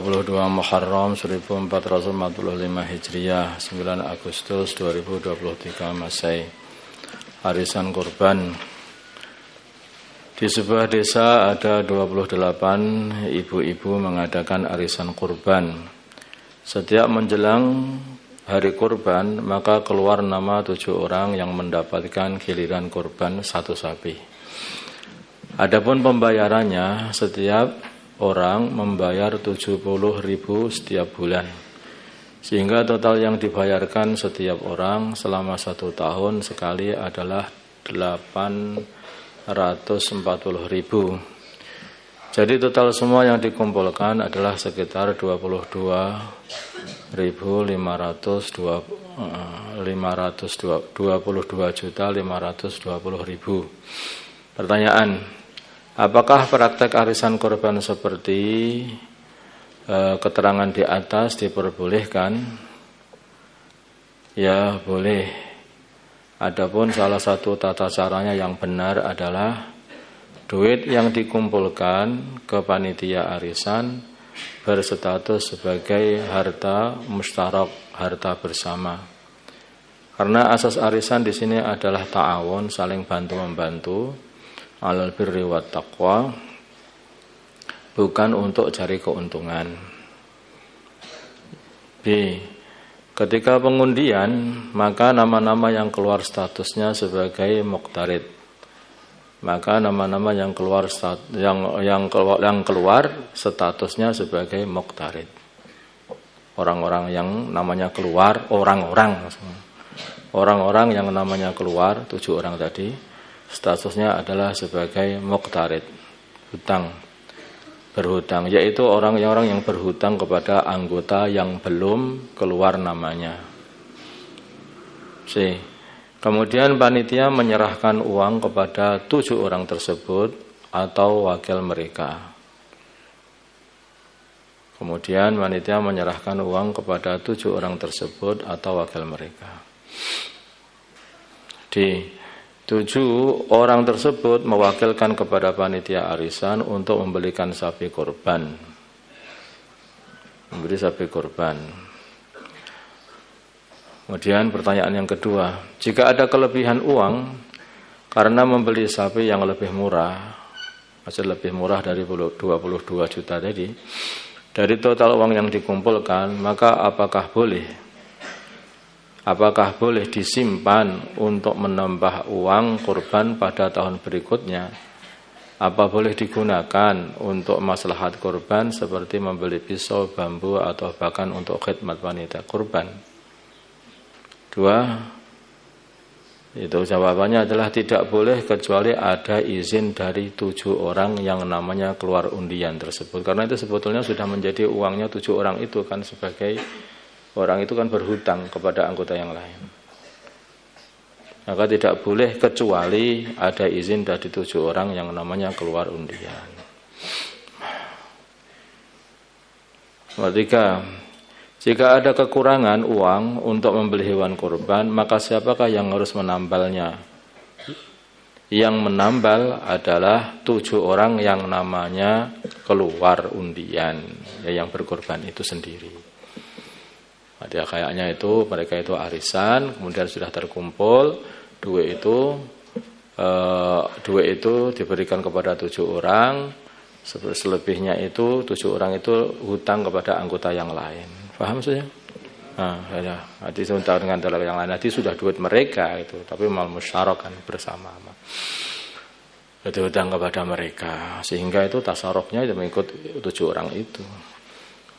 22 Muharram 1445 Hijriah, 9 Agustus 2023 Masehi. Arisan kurban. Di sebuah desa ada 28 ibu-ibu mengadakan arisan kurban. Setiap menjelang hari kurban, maka keluar nama 7 orang yang mendapatkan giliran kurban 1 sapi. Adapun pembayarannya, setiap orang membayar 70.000 setiap bulan. Sehingga total yang dibayarkan setiap orang selama 1 tahun sekali adalah 840.000. Jadi total semua yang dikumpulkan adalah sekitar 22.520.000. Pertanyaan, apakah praktek arisan kurban seperti keterangan di atas diperbolehkan? Ya, boleh. Adapun salah satu tata caranya yang benar adalah duit yang dikumpulkan ke panitia arisan berstatus sebagai harta musyarak, harta bersama. Karena asas arisan di sini adalah ta'awun, saling bantu-membantu, alal birri wat taqwa, bukan untuk cari keuntungan. B. Ketika pengundian, maka nama-nama yang keluar statusnya sebagai muqtarid. Maka nama-nama yang keluar statusnya sebagai muqtarid. Orang-orang yang namanya keluar, orang-orang yang namanya keluar 7 orang tadi, statusnya adalah sebagai muqtarid, berhutang, yaitu orang-orang yang berhutang kepada anggota yang belum keluar namanya. C. Kemudian panitia menyerahkan uang kepada 7 orang tersebut atau wakil mereka. Kemudian panitia menyerahkan uang kepada 7 orang tersebut atau wakil mereka. D. 7 orang tersebut mewakilkan kepada panitia arisan untuk membelikan sapi kurban. Membeli sapi kurban. Kemudian pertanyaan yang kedua, jika ada kelebihan uang karena membeli sapi yang lebih murah, masih lebih murah dari 22 juta tadi, dari total uang yang dikumpulkan, maka apakah boleh disimpan untuk menambah uang kurban pada tahun berikutnya? Apa boleh digunakan untuk maslahat kurban seperti membeli pisau, bambu, atau bahkan untuk khidmat wanita kurban? 2. Itu jawabannya adalah tidak boleh kecuali ada izin dari 7 orang yang namanya keluar undian tersebut. Karena itu sebetulnya sudah menjadi uangnya 7 orang itu kan, sebagai orang itu kan berhutang kepada anggota yang lain. Maka tidak boleh kecuali ada izin dari 7 orang yang namanya keluar undian. 3. Jika ada kekurangan uang untuk membeli hewan kurban, maka siapakah yang harus menambalnya? Yang menambal adalah 7 orang yang namanya keluar undian, yang berkurban itu sendiri. Dia kayaknya itu mereka itu arisan, kemudian sudah terkumpul duit itu diberikan kepada 7 orang, selebihnya itu 7 orang itu hutang kepada anggota yang lain. Paham maksudnya? Nanti sebentar dengan yang lain, nanti sudah duit mereka itu, tapi mal musyarak kan bersama. Itu hutang kepada mereka, sehingga itu tasarrufnya itu mengikut 7 orang itu.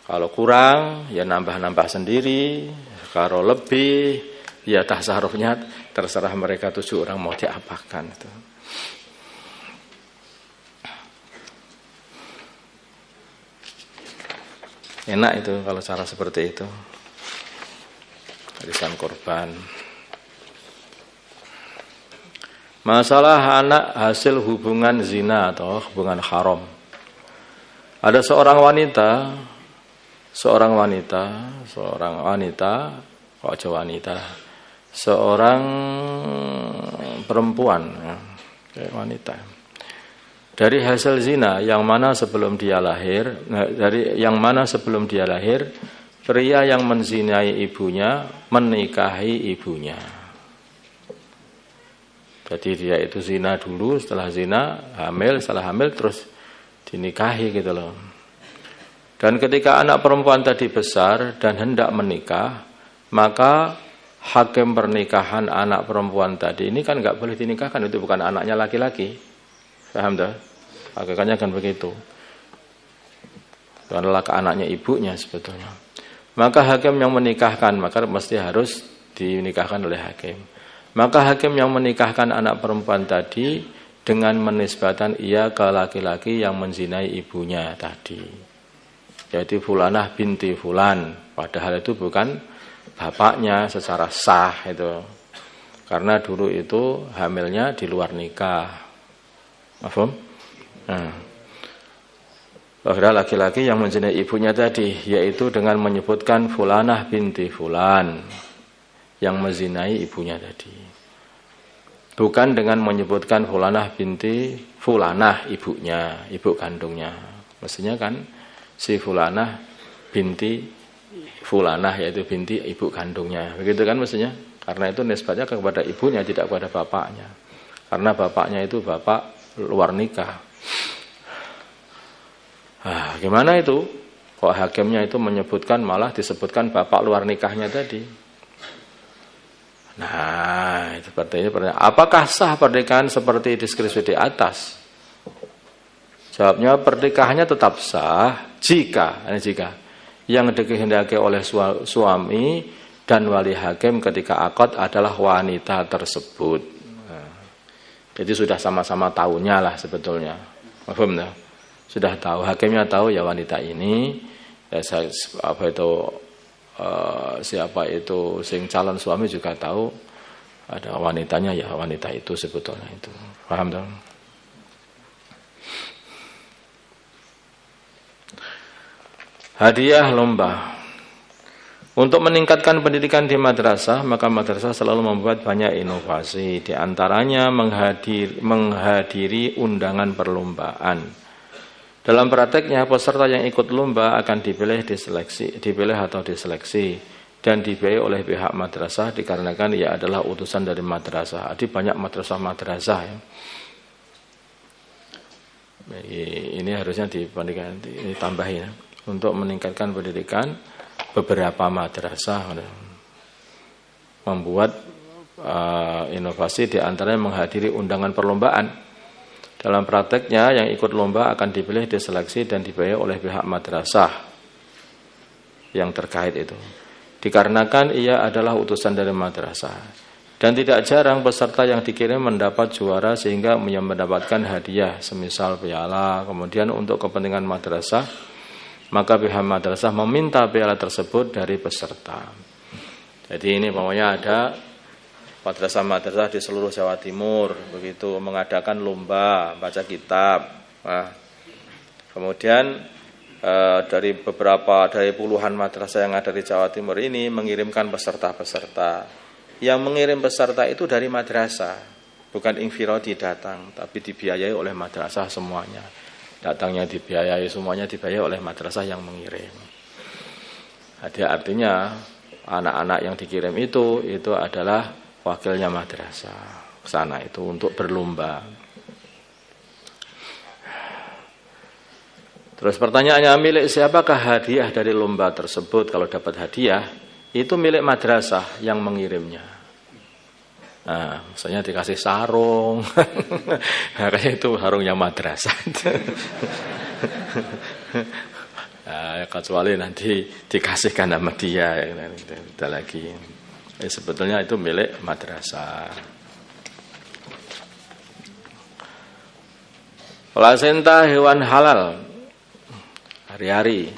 Kalau kurang, ya nambah-nambah sendiri. Kalau lebih, ya tasarrufnya terserah mereka 7 orang mau diapakan itu. Enak itu kalau cara seperti itu. Arisan kurban. Masalah anak hasil hubungan zina atau hubungan haram. Ada seorang wanita, seorang perempuan, wanita. dari hasil zina yang mana sebelum dia lahir, pria yang menzinai ibunya menikahi ibunya. Jadi dia itu zina dulu, setelah zina hamil, setelah hamil terus dinikahi gitu loh. Dan ketika anak perempuan tadi besar dan hendak menikah, maka hakim pernikahan anak perempuan tadi ini kan nggak boleh dinikahkan, itu bukan anaknya laki-laki. Paham dah? Hakikatnya kan begitu. Itu adalah anaknya ibunya sebetulnya. Maka hakim yang menikahkan, maka mesti harus dinikahkan oleh hakim. Maka hakim yang menikahkan anak perempuan tadi dengan menisbatan ia ke laki-laki yang menzinai ibunya tadi. Yaitu Fulanah binti Fulan. Padahal itu bukan bapaknya secara sah itu. Karena dulu itu hamilnya di luar nikah. Paham? Nah, bahwa laki-laki yang menzinai ibunya tadi, yaitu dengan menyebutkan Fulanah binti Fulan yang menzinai ibunya tadi, bukan dengan menyebutkan Fulanah binti Fulanah ibunya, ibu kandungnya. Mestinya kan si Fulanah binti Fulanah, yaitu binti ibu kandungnya, begitu kan mestinya, karena itu nisbatnya kepada ibunya, tidak kepada bapaknya, karena bapaknya itu bapak luar nikah. Gimana itu? Kok hakimnya itu menyebutkan, malah disebutkan bapak luar nikahnya tadi? Nah, itu pertanyaannya, apakah sah pernikahan seperti deskripsi di atas? Jawabnya, pernikahannya tetap sah jika yang dikehendaki oleh suami dan wali hakim ketika akad adalah wanita tersebut. Jadi sudah sama-sama tahunya lah sebetulnya. Paham tak? Sudah tahu, hakimnya tahu ya wanita ini ya, siapa itu sing calon suami juga tahu ada wanitanya, ya wanita itu sebetulnya itu. Paham tak? Hadiah lomba. Untuk meningkatkan pendidikan di madrasah, maka madrasah selalu membuat banyak inovasi. Di antaranya menghadiri undangan perlombaan. Dalam prakteknya, peserta yang ikut lomba akan dipilih atau diseleksi dan dibiayai oleh pihak madrasah dikarenakan ia adalah utusan dari madrasah. Jadi banyak madrasah ya. Ini harusnya ditambahin ya. Untuk meningkatkan pendidikan, beberapa madrasah membuat inovasi, di antaranya menghadiri undangan perlombaan. Dalam prakteknya, yang ikut lomba akan dipilih, diseleksi dan dibayar oleh pihak madrasah yang terkait itu. Dikarenakan ia adalah utusan dari madrasah. Dan tidak jarang peserta yang dikirim mendapat juara sehingga mendapatkan hadiah, semisal piala. Kemudian untuk kepentingan madrasah, maka pihak madrasah meminta piala tersebut dari peserta. Jadi ini pokoknya ada madrasah-madrasah di seluruh Jawa Timur begitu mengadakan lomba baca kitab. Nah, kemudian dari puluhan madrasah yang ada di Jawa Timur ini mengirimkan peserta-peserta. Yang mengirim peserta itu dari madrasah, bukan infiradi datang, tapi dibiayai oleh madrasah semuanya. Datangnya dibiayai, semuanya dibiayai oleh madrasah yang mengirim. Jadi artinya anak-anak yang dikirim itu adalah wakilnya madrasah ke sana itu untuk berlomba. Terus pertanyaannya, milik siapakah hadiah dari lomba tersebut? Kalau dapat hadiah, itu milik madrasah yang mengirimnya. Nah, misalnya dikasih sarung, makanya itu sarungnya madrasah. Nah, kecuali nanti dikasihkan sama dia, kita lagi. Sebetulnya itu milik madrasah. Plasenta hewan halal hari-hari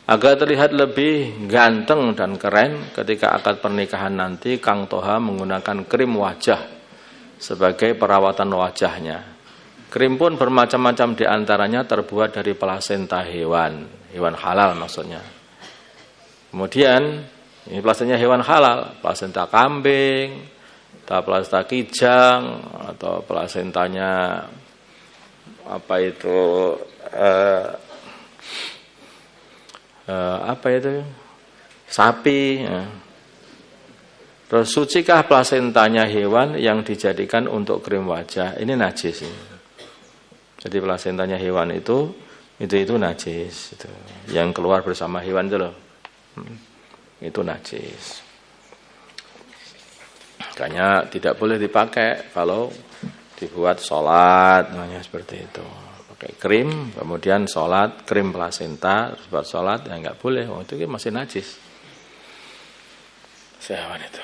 agar terlihat lebih ganteng dan keren ketika akad pernikahan nanti, Kang Toha menggunakan krim wajah sebagai perawatan wajahnya. Krim pun bermacam-macam, diantaranya terbuat dari plasenta hewan halal maksudnya. Kemudian ini plasentanya hewan halal, plasenta kambing, atau plasenta kijang, atau plasentanya apa itu sapi. Terus sucikah plasentanya hewan yang dijadikan untuk krim wajah? Ini najis. Jadi plasentanya hewan itu najis. Itu. Yang keluar bersama hewan itu loh. Itu najis. Makanya tidak boleh dipakai kalau dibuat sholat, namanya seperti itu. Pakai krim, kemudian sholat, krim plasenta, terus buat sholat, ya nggak boleh. Itu masih najis. Hewan itu.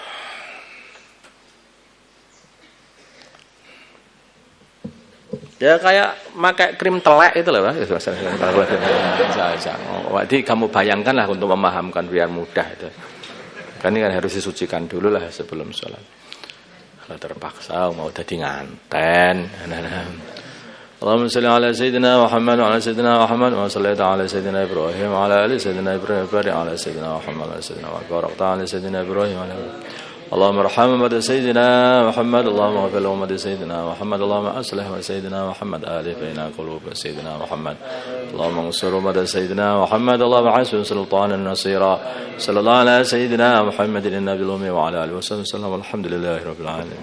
Ya kayak pakai krim telek itu loh, Pak. Jadi kamu bayangkanlah untuk memahamkan biar mudah itu. Kan ini kan harus disucikan dulu lah sebelum sholat. Kalau terpaksa mau jadi nganten. Allahumma shalli ala sayyidina Muhammad wa ala sayyidina Muhammad wa sallallahu ala sayyidina Ibrahim wa ala ali sayyidina Ibrahim wa ala sayyidina Muhammad wa ala sayyidina wa barakta ala sayyidina Ibrahim wa ala اللهم ارحم أمة سيدنا محمد اللهم اغفر لأمة سيدنا محمد اللهم أصلح سيدنا محمد آله بين قلوب سيدنا محمد اللهم انصر أمة سيدنا محمد اللهم عسل سلطانا نصيرا صلى الله على سيدنا محمد النبي الأمي وعلى آله وصحبه وسلم والحمد لله رب العالمين.